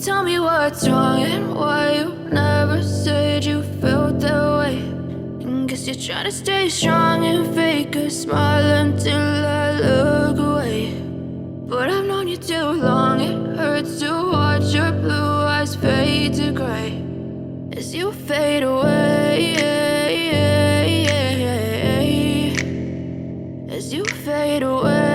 Tell me what's wrong and why you never said you felt that way. And guess you're trying to stay strong and fake a smile until I look away. But I've known you too long, it hurts to watch your blue eyes fade to gray as you fade away, as you fade away.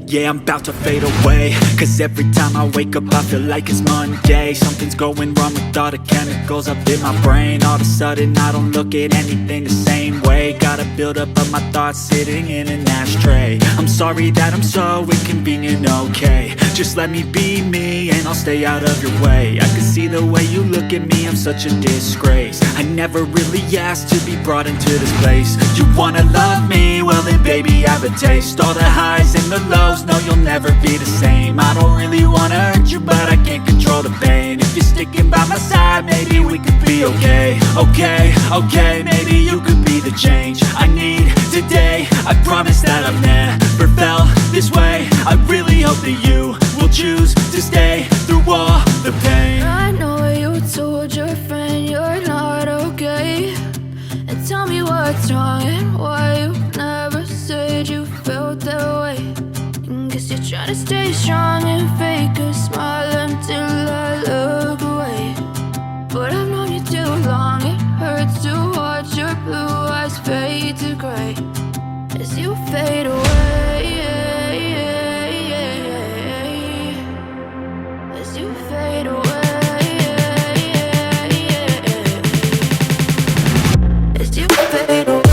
Yeah, I'm about to fade away, cause every time I wake up I feel like it's Monday. Something's going wrong with all the chemicals up in my brain. All of a sudden I don't look at anything the same way. Got a buildup of my thoughts sitting in an ashtray. I'm sorry that I'm so inconvenient, okay. Just let me be me and I'll stay out of your way. I can see the way you look at me, I'm such a disgrace. I never really asked to be brought into this place. You wanna love me? Well then baby I have a taste. All the highs and the lows, no, you'll never be the same. I don't really wanna hurt you, but I can't control the pain. If you're sticking by my side, maybe we could be okay. Okay, maybe you could be the change I need today. I promise that I've never felt this way. I really hope that you will choose to stay through all the pain. I know you told your friend you're not okay, and tell me what's wrong and why you never said you felt that way. Guess you're trying to stay strong and fake a smile until I look away. But I've known you too long, it hurts to watch your blue eyes fade to gray as you fade away, as you fade away, as you fade away.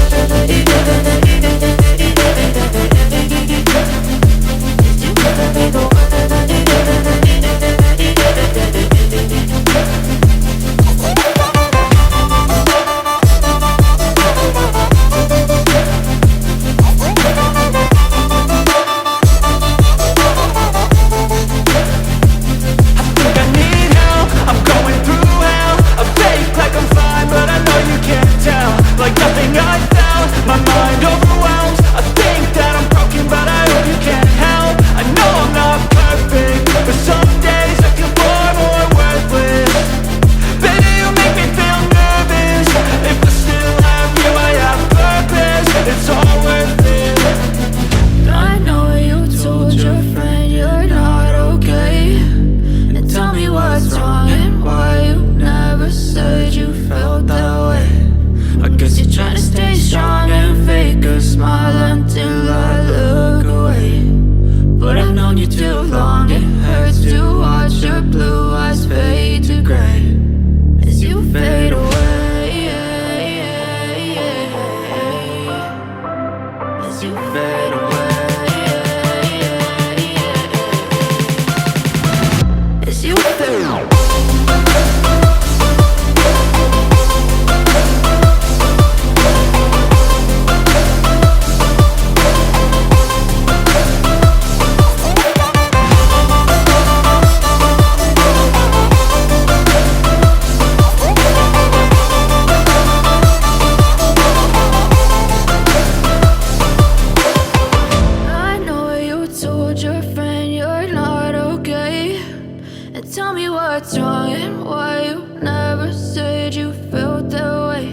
Tell me what's wrong and why you never said you felt that way.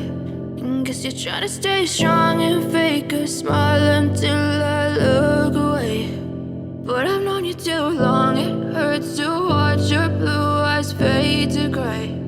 And guess you're trying to stay strong and fake a smile until I look away. But I've known you too long, it hurts to watch your blue eyes fade to gray